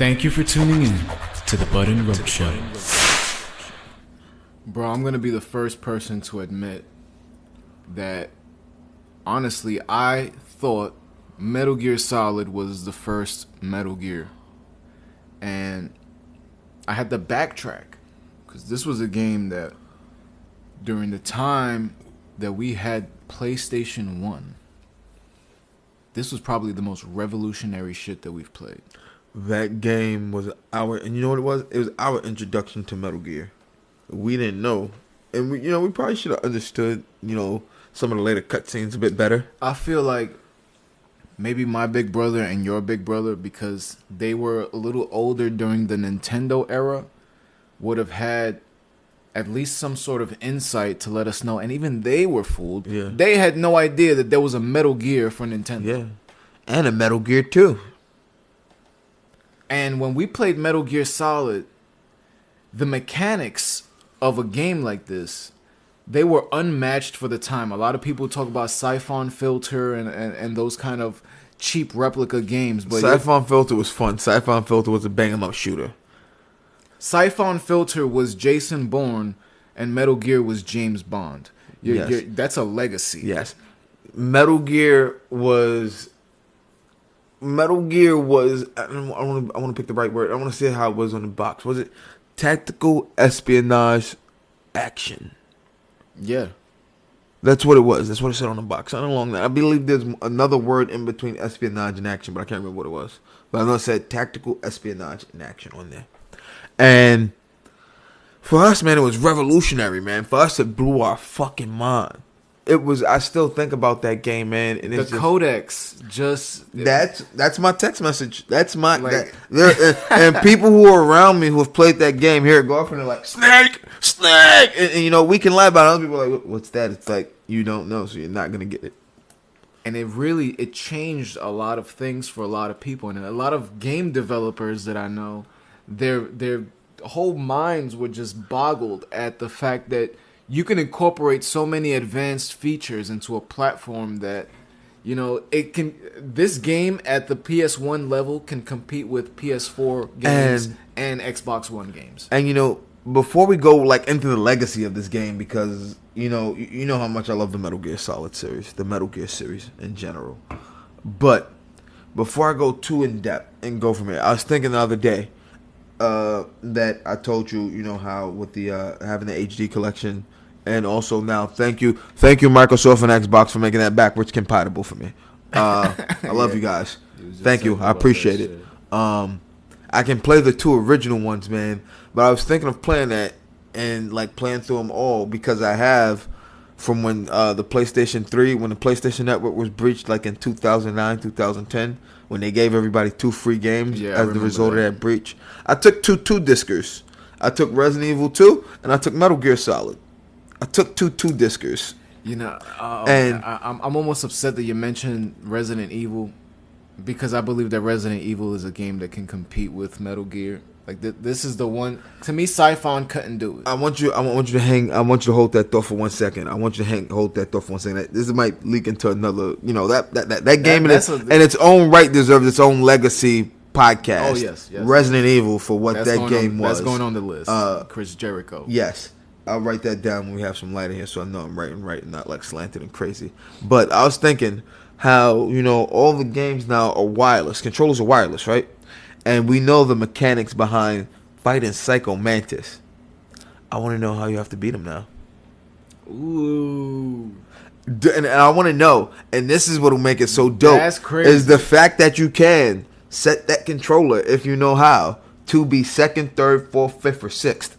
Thank you for tuning in to the Bud and Roach Show. Bro, I'm going to be the first person to admit that, honestly, I thought Metal Gear Solid was the first Metal Gear. And I had to backtrack, because this was a game that, during the time that we had PlayStation 1, this was probably the most revolutionary shit that we've played. That game was and you know what it was? It was our introduction to Metal Gear. We didn't know, and we probably should have understood, some of the later cutscenes a bit better. I feel like maybe my big brother and your big brother, because they were a little older during the Nintendo era, would have had at least some sort of insight to let us know. And even they were fooled. Yeah. They had no idea that there was a Metal Gear for Nintendo. Yeah, and a Metal Gear 2. And when we played Metal Gear Solid, the mechanics of a game like this, they were unmatched for the time. A lot of people talk about Siphon Filter and those kind of cheap replica games. But Siphon Filter was fun. Siphon Filter was a bang-em-up shooter. Siphon Filter was Jason Bourne, and Metal Gear was James Bond. That's a legacy. Yes. Metal Gear was. I want to pick the right word. I want to say how it was on the box. Was it tactical espionage action? Yeah. That's what it was. That's what it said on the box. Something along that. I believe there's another word in between espionage and action, but I can't remember what it was. But I know it said tactical espionage and action on there. And for us, man, it was revolutionary, man. For us, it blew our fucking mind. It was. I still think about that game, man. And the codex just. That's my text message. That's my. And people who are around me who have played that game here at Golf, and they're like, Snake. And we can lie about it. Other people are like, what's that? It's like, you don't know, so you're not gonna get it. And it changed a lot of things for a lot of people, and a lot of game developers that I know, their whole minds were just boggled at the fact that you can incorporate so many advanced features into a platform that, it can. This game at the PS1 level can compete with PS4 games and Xbox One games. And before we go into the legacy of this game, because you know how much I love the Metal Gear Solid series, the Metal Gear series in general. But before I go too in depth and go from here, I was thinking the other day that I told you, how with the having the HD collection. And also now, thank you Microsoft and Xbox for making that backwards compatible for me. I love you guys. Thank you. I appreciate it. I can play the two original ones, man. But I was thinking of playing that and playing through them all, because I have from when the PlayStation 3, when the PlayStation Network was breached, in 2009, 2010, when they gave everybody 2 free games as the result of that breach. I took two discers. I took Resident Evil 2 and I took Metal Gear Solid. I took two discers. And I'm almost upset that you mentioned Resident Evil, because I believe that Resident Evil is a game that can compete with Metal Gear. This is the one. To me, Siphon couldn't do it. I want you to hold that thought for 1 second. Hold that thought for 1 second. This might leak into another. That game in its own right deserves its own legacy podcast. Oh yes. Resident Evil for what that game was. That's going on the list. Chris Jericho. Yes. I'll write that down when we have some light in here, so I know I'm writing right, not slanted and crazy. But I was thinking how, all the games now are wireless. Controllers are wireless, right? And we know the mechanics behind fighting Psycho Mantis. I want to know how you have to beat him now. Ooh. And I want to know, and this is what will make it so dope. That's crazy. Is the fact that you can set that controller, if you know how, to be second, third, fourth, fifth, or sixth.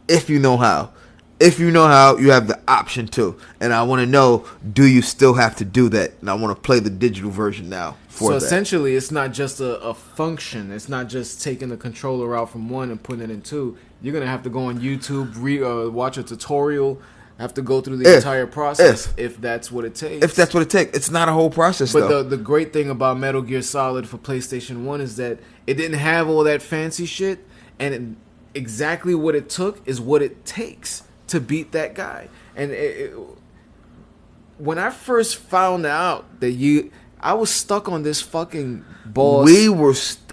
If you know how. If you know how, you have the option to. And I want to know, do you still have to do that? And I want to play the digital version now for that. So essentially, it's not just a function. It's not just taking the controller out from one and putting it in two. You're going to have to go on YouTube, watch a tutorial, have to go through the entire process if that's what it takes. If that's what it takes. It's not a whole process, though. But the great thing about Metal Gear Solid for PlayStation 1 is that it didn't have all that fancy shit, and exactly what it took is what it takes to beat that guy. And when I first found out that I was stuck on this fucking boss.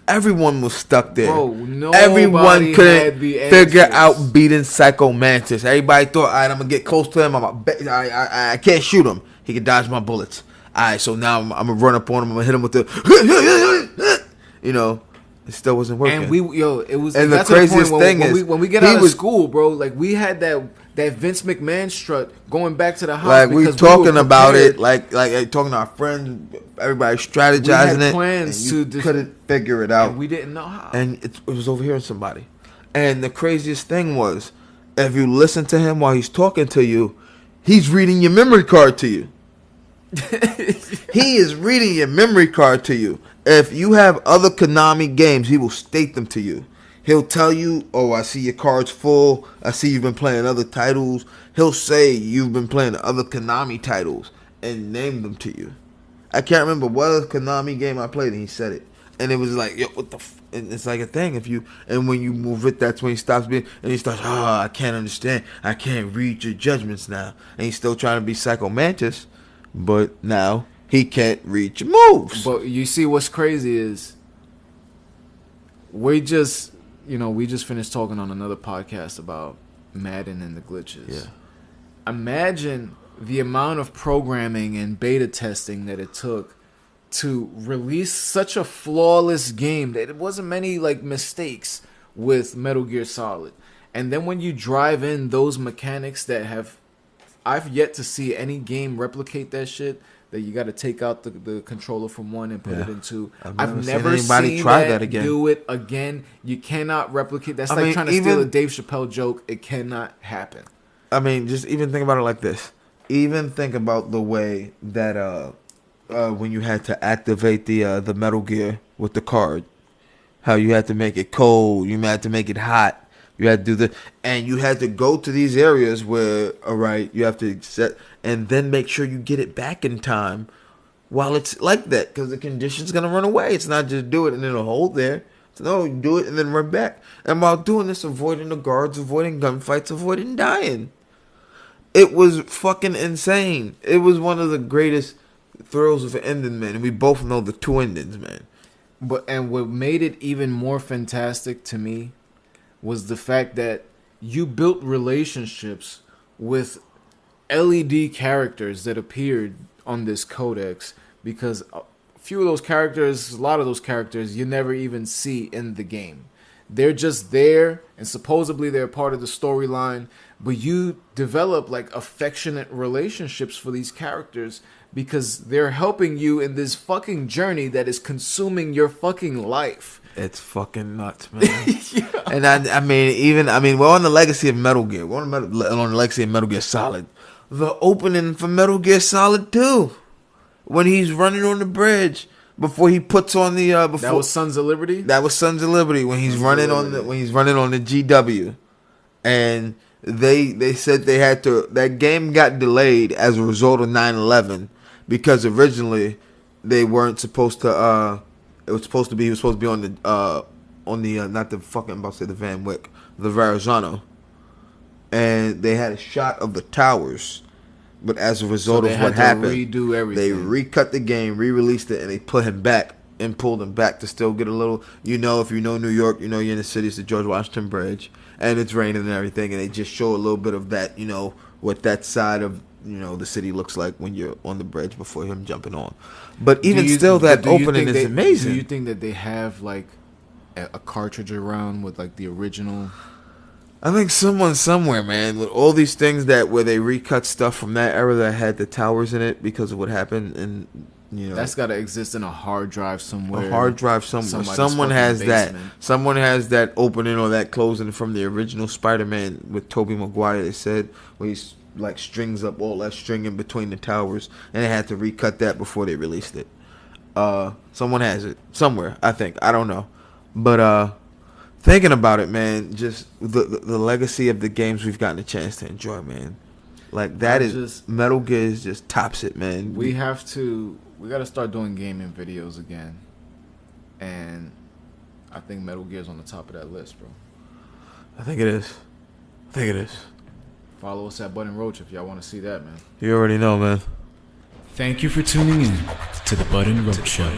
Everyone was stuck there. Bro, Everyone nobody couldn't had the figure answers. out beating Psycho Mantis. Everybody thought, all right, I'm gonna get close to him. I can't shoot him. He can dodge my bullets. All right, so now I'm gonna run up on him. I'm gonna hit him with the, it still wasn't working. And it was. And that's the craziest point thing when is, when we get out of school, bro, like we had that Vince McMahon strut going back to the house. like we because talking were about it, prepared. like talking to our friends, everybody strategizing We had it. plans and you couldn't figure it out. and we didn't know how. And it was overhearing somebody. And the craziest thing was, if you listen to him while he's talking to you, he's reading your memory card to you. He is reading your memory card to you. If you have other Konami games, he will state them to you. He'll tell you, oh, I see your card's full. I see you've been playing other titles. He'll say you've been playing other Konami titles and name them to you. I can't remember what other Konami game I played, and he said it. And it was like, yo, what the and it's like a thing. And when you move it, that's when he stops being, and he starts, I can't understand. I can't read your judgments now. And he's still trying to be Psycho Mantis, but now he can't read your moves. But you see, what's crazy is we just finished talking on another podcast about Madden and the glitches. Yeah. Imagine the amount of programming and beta testing that it took to release such a flawless game that it wasn't many mistakes with Metal Gear Solid. And then when you drive in those mechanics that I've yet to see any game replicate that shit, that you got to take out the controller from one and put it in two. I've never seen try that again. Do it again. You cannot replicate. That's I mean, trying to steal a Dave Chappelle joke. It cannot happen. I mean, just even think about it like this. Even think about the way that when you had to activate the Metal Gear with the card, how you had to make it cold, you had to make it hot, you had to do and you had to go to these areas where, all right, you have to set, and then make sure you get it back in time while it's like that, because the condition's gonna run away. It's not just do it and then it'll hold there. So no, you do it and then run back. And while doing this, avoiding the guards, avoiding gunfights, avoiding dying. It was fucking insane. It was one of the greatest thrills of an ending, man. And we both know the two endings, man. And what made it even more fantastic to me was the fact that you built relationships with LED characters that appeared on this codex, because a lot of those characters you never even see in the game. They're just there, and supposedly they're part of the storyline, but you develop affectionate relationships for these characters because they're helping you in this fucking journey that is consuming your fucking life. It's fucking nuts, man. Yeah. And I mean, we're on the legacy of Metal Gear. We're on the legacy of Metal Gear Solid. The opening for Metal Gear Solid 2, when he's running on the bridge before he puts on the that was Sons of Liberty. That was Sons of Liberty when he's running on the GW, and they said they had to. That game got delayed as a result of 9/11 because originally they weren't supposed to. He was supposed to be on the not the fucking, I'm about to say the Van Wyck, the Verrazano, and they had a shot of the towers, but as a result of what happened, redo everything. They recut the game, re-released it, and they put him back and pulled him back to still get a little. If you know New York, you're in the city. It's the George Washington Bridge, and it's raining and everything, and they just show a little bit of that. What that side of the city looks like when you're on the bridge before him jumping on. But even still, that opening is amazing. Do you think that they have a cartridge around with the original? I think someone somewhere, man, with all these things where they recut stuff from that era that had the towers in it because of what happened, and that's got to exist in a hard drive somewhere. A hard drive somewhere. Someone has that. Someone has that opening or that closing from the original Spider-Man with Tobey Maguire. They said where he's strings up all that string in between the towers, and they had to recut that before they released it. Someone has it somewhere, I think. I don't know, but thinking about it, man, just the legacy of the games we've gotten a chance to enjoy, man. Metal Gear just tops it, man. We got to start doing gaming videos again, and I think Metal Gear's on the top of that list, bro. I think it is. Follow us at B&RS if y'all want to see that, man. You already know, man. Thank you for tuning in to the B&RS Show.